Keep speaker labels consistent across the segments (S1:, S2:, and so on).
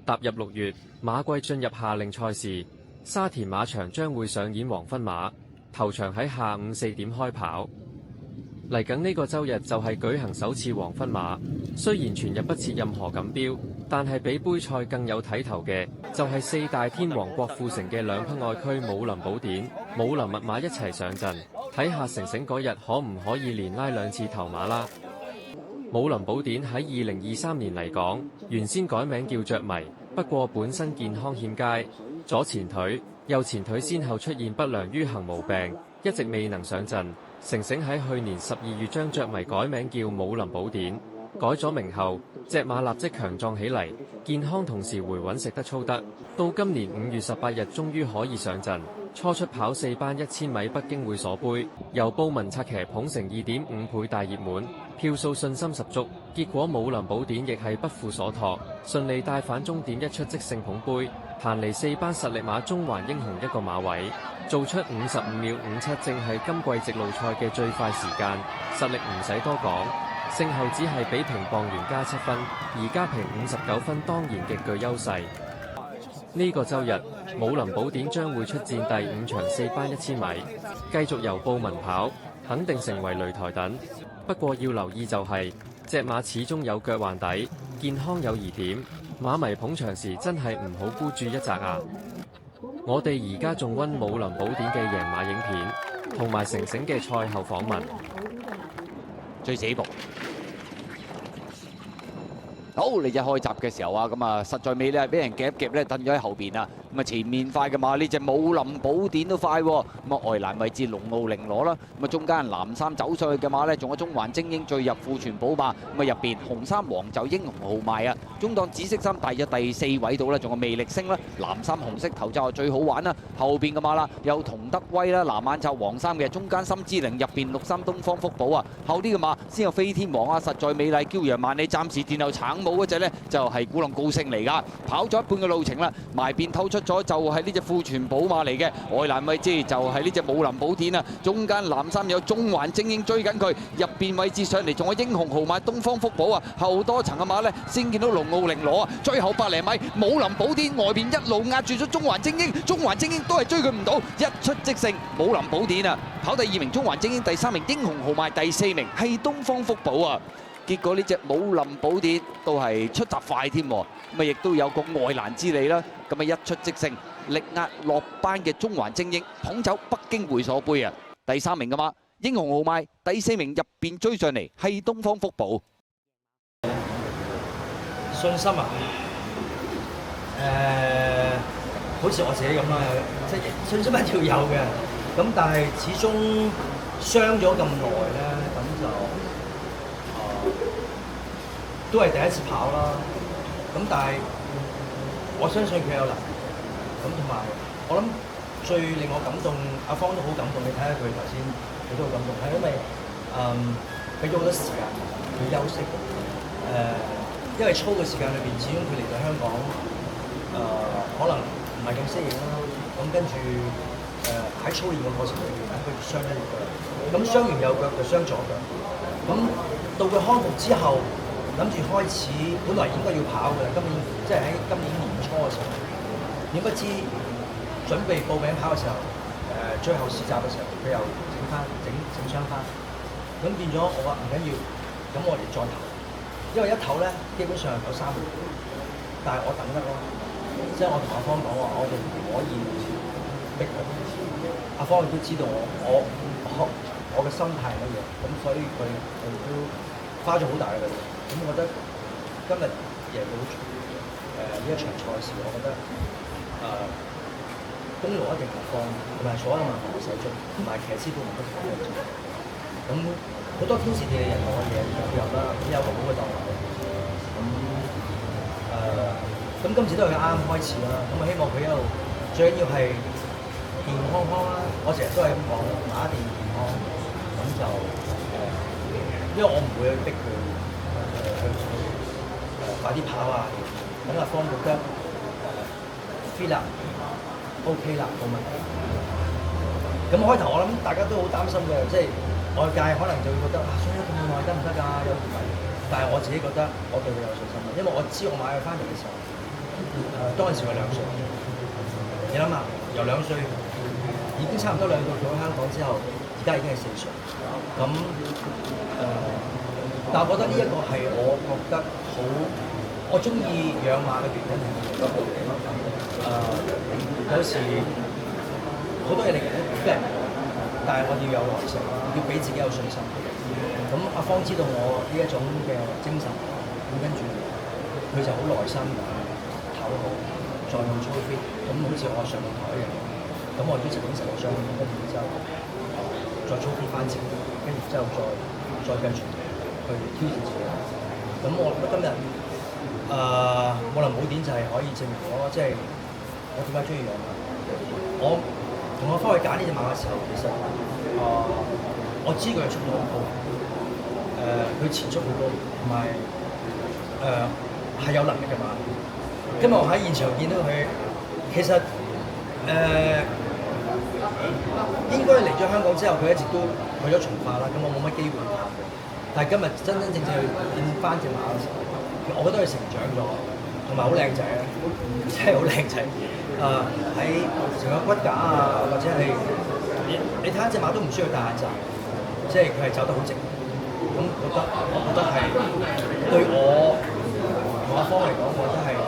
S1: 踏入6月，馬季進入夏令賽事，沙田馬場將會上演黃昏馬，頭場喺下午4點開跑。嚟緊呢個週日就係舉行首次黃昏馬，雖然全日不設任何錦標，但係比杯賽更有睇頭嘅就係4大天王郭富城嘅2匹愛駒武林寶典、武林密碼一齊上陣，睇下成成嗰日可唔可以連拉2次頭馬啦。武林寶典喺2023年嚟講，原先改名叫着迷，不過本身健康欠佳，左前腿、右前腿先後出現不良於行毛病，一直未能上陣。成成喺去年12月將着迷改名叫武林寶典，改咗名後，隻馬立即強壯起嚟，健康同時回穩食得操得，到今年5月18日終於可以上陣。初出跑4班1000米北京會所杯，由布文策騎捧成2.5倍大熱門，票數信心十足。結果武林寶典亦係不負所託，順利帶返終點一出即勝捧杯，彈離4班實力馬中環英雄一個馬位，做出55秒57，正係今季直路賽嘅最快時間，實力唔使多講。勝後只係比平磅員加7分，而家平59分當然極具優勢。呢個週日，武林寶典將會出戰第5場4班1000米，繼續由布文跑，肯定成為擂台躉。不過要留意就係，隻馬始終有腳患底，健康有疑點，馬迷捧場時真係唔好孤注一擲啊！我哋而家仲溫武林寶典嘅贏馬影片，同埋成成嘅賽後訪問。
S2: 最死步。好，你一開閘嘅時候啊，咁啊實在尾咧俾人夾一夾咧，褪咗喺後邊啊。咁啊前面快嘅馬呢隻武林寶典都快喎。咁啊外欄位置龍傲玲箩啦。咁啊中間藍衫走上去嘅馬咧，仲有中環精英最入庫存寶馬。咁啊入邊紅衫黃袖英雄豪邁啊。中檔紫色衫大約第4位度啦，仲有魅力星啦。藍衫紅色頭罩最好玩啦。後邊嘅馬啦，有同德威啦，藍眼罩黃衫嘅，中間心之靈入邊綠衫東方福寶啊。後啲嘅馬先有飛天王啊，實在美麗驕陽萬里，暫時殿後橙帽嗰隻呢，就係古浪高升嚟㗎，跑咗一半嘅路程啦，埋邊透出咗就係呢隻庫存寶馬嚟嘅，外欄位置就係呢隻武林寶典啊，中間藍衫有中環精英追緊佢，入邊位置上嚟仲有英雄豪邁東方福寶啊，後多層嘅馬呢，先見到龍傲玲箩啊，最後100零米武林寶典外邊一路壓住咗中環精英，中環精英都係追佢唔到，一出即勝武林寶典啊，跑第2名中環精英，第3名英雄豪邁，第4名係東方福寶啊。結果呢隻武林寶典都係出閘快添，咁啊亦都有個外欄之利啦。咁啊一出即勝，力壓落班嘅中環精英，捧走北京會所杯啊！第3名嘅馬英雄豪邁，第4名入邊追上嚟係東方福寶。
S3: 信心啊，好似我自己咁啦，即係信心一定要有嘅。咁但係始終傷咗咁耐咧，咁就都係第一次跑啦，咁但係我相信佢有能力，咁同埋我諗最令我感動，阿方都好感動，你睇下佢頭先，佢都好感動，係因為俾咗好多時間佢休息，因為操嘅時間裏邊，始終佢嚟到香港，可能唔係咁適應啦，咁跟住喺操練嘅過程裏邊，佢傷咗隻腳，咁傷完右腳就傷左腳，咁到佢康復之後。諗住開始，本來應該要跑嘅啦。今年即係喺今年年初嘅時候，點不知準備報名跑嘅時候，最後試閘嘅時候，佢又整傷翻。咁變咗我話唔緊要，咁我哋再投，因為一投咧基本上有3個月，但係我等得咯。即係我同阿方講話，我哋唔可以逼佢。阿方亦都知道我嘅心態係乜嘢，咁所以佢都花咗好大嘅力。咁我覺得今日贏到呢一場賽事，我覺得功勞一定係方，同埋所有馬房嘅手足，同埋騎師都唔得講嘅。咁好多天時地利人和嘅嘢都有啦，咁有個好嘅檔口。咁今次都係佢啱啱開始啦，咁我希望佢一路最緊要係健健康康啦。我成日都係咁講，馬一定要健康。咁就因為我唔會去逼佢。快啲跑啊！等阿方覺得 fit 啦 ，OK 啦，冇問題。咁開頭我諗大家都好擔心嘅，即係外界可能就會覺得啊，傷咗咁耐得唔得㗎？有疑問。但係我自己覺得我對佢有信心，因為我知我買佢翻嚟嘅時候，當陣時佢2歲，你諗下，由2歲已經差唔多2到咗香港之後，而家已經係4歲。咁但我覺得呢一個係我覺得好，我中意養馬嘅原因係有時好多嘢你估唔到，但係我要有耐性，要俾自己有信心。咁阿方知道我呢一種嘅精神，咁跟住佢就好耐心唞好，再用操 fit。咁好似我上台嘅，咁我都曾經受過傷，跟住之後再操 fit 翻前，跟住之後再繼續去挑戰自己。咁我覺得今日武林寶典就係可以證明我，即係我點解中意養馬。我同阿方去揀呢隻馬嘅時候，其實我知佢嘅速度好高。佢前速好高，同埋係有能力嘅馬。今日我喺現場見到佢，其實應該嚟咗香港之後，佢一直都去咗從化啦。咁我冇乜機會探佢，但係今日真真正正去見翻隻馬嘅時候，我覺得佢成長咗，同埋好靚仔啊！真係好靚仔。喺成個骨架啊，或者係你睇下隻馬都唔需要戴眼罩，即係佢係走得好直。咁我覺得係對我同阿方嚟講，我覺得係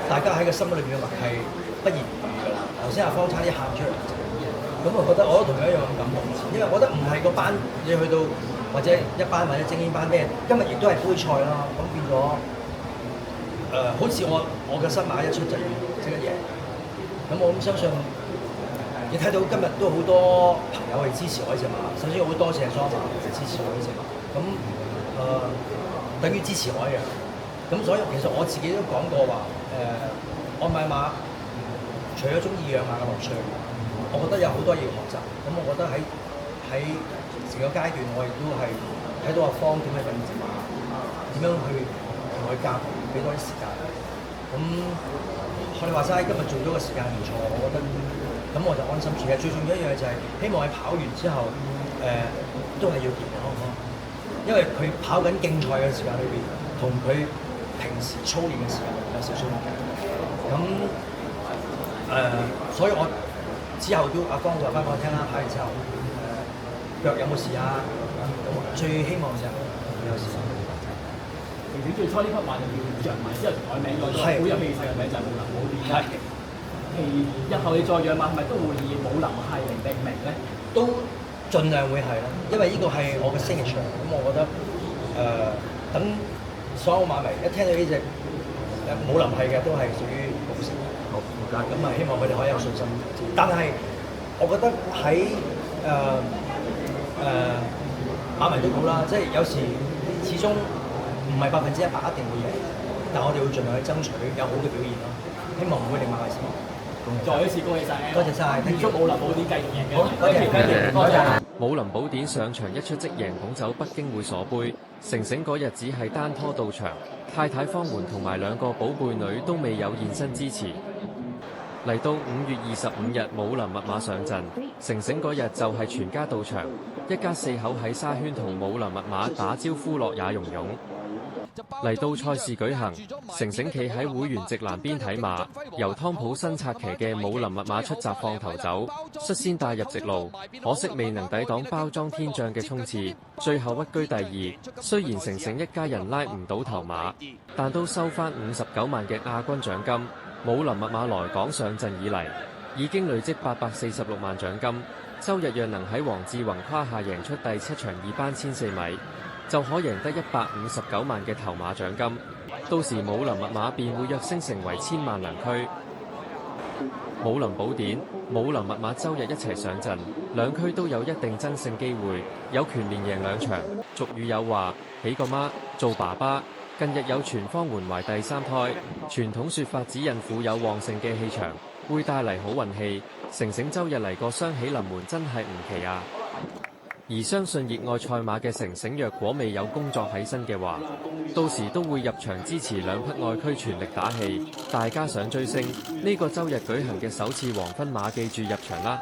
S3: 大家喺個心裏邊嘅默契不言而喻㗎啦。頭先阿方差啲喊出嚟，咁我覺得我都同佢一樣咁感動，因為我覺得唔係個班你去到或者一班或者精英班咩，今日亦都係杯賽啦。咁變咗好似我嘅新馬一出就要即刻贏。咁我咁相信你睇到今日都好多朋友去支持我呢隻馬。首先我好多謝桑馬支持我呢隻馬。咁等於支持我一樣，咁所以其實我自己都講過話，我買馬除咗中意養馬嘅樂趣，我覺得有好多嘢要學習。咁我覺得喺成個階段，我亦都係睇到阿方點樣訓練隻馬，點樣去同佢夾，俾多啲時間。咁我哋話齋，今日做咗個時間唔錯，我覺得咁我就安心住。其實最重要一樣嘢就係希望佢跑完之後，都係要健康咯。因為佢跑緊競賽嘅時間裏邊，同佢平時操練嘅時間有少少唔同。咁所以我之後都阿方話翻我聽啦，跑完之後腳有冇事啊？咁最希望就係有事。
S4: 其實最初呢匹馬就叫養馬，之後改名咗，好有氣勢嘅名就係武林寶典。係。日後你再養馬係咪都會以武林系嚟命名咧？
S3: 都盡量會係啦，因為呢個係我嘅 signature。咁我覺得等所有馬迷一聽到呢隻武林系嘅都係屬於寶城。好，咁啊希望佢哋可以有信心。但係我覺得喺馬迷都好啦，即係有時始終唔係100%一定會贏，但我哋會盡量去爭取有好嘅表現咯。希望唔會令馬迷失望。
S4: 再一次恭喜晒！
S3: 多謝晒！
S4: 祝武林寶典繼續贏嘅。
S3: 好，多謝。
S1: 武林寶典上場一出即贏捧走北京會所杯，成成嗰日只係單拖到場，太太方媛同埋2個寶貝女都未有現身支持。嚟到5月25日武林密碼上陣，成成嗰日就係全家到場，一家4口喺沙圈同武林密碼打招呼樂也融融。嚟到賽事舉行，成成企喺會員席欄邊睇馬，由湯普新策騎嘅武林密碼出閘放頭走，率先帶入直路，可惜未能抵擋包裝天將嘅衝刺，最後屈居第2。雖然成成一家人拉唔到頭馬，但都收翻59萬嘅亞軍獎金。武林密碼來港上陣以嚟，已經累積846萬獎金。周日若能喺黃志宏胯下贏出第7場2班1004米，就可贏得159萬嘅頭馬獎金。到時武林密碼便會躍升成為千萬良駒。武林寶典、武林密碼周日一齊上陣，兩區都有一定爭勝機會，有權連贏2場。俗語有話：起個媽做爸爸。近日有傳方媛懷第3胎，傳統說法指孕婦有旺盛嘅氣場，會帶嚟好運氣。成成周日嚟個雙喜臨門，真係唔奇啊！而相信熱愛賽馬嘅成成，若果未有工作喺身嘅話，到時都會入場支持2匹愛駒全力打氣。大家想追星，呢個周日舉行嘅首次黃昏馬，記住入場啦！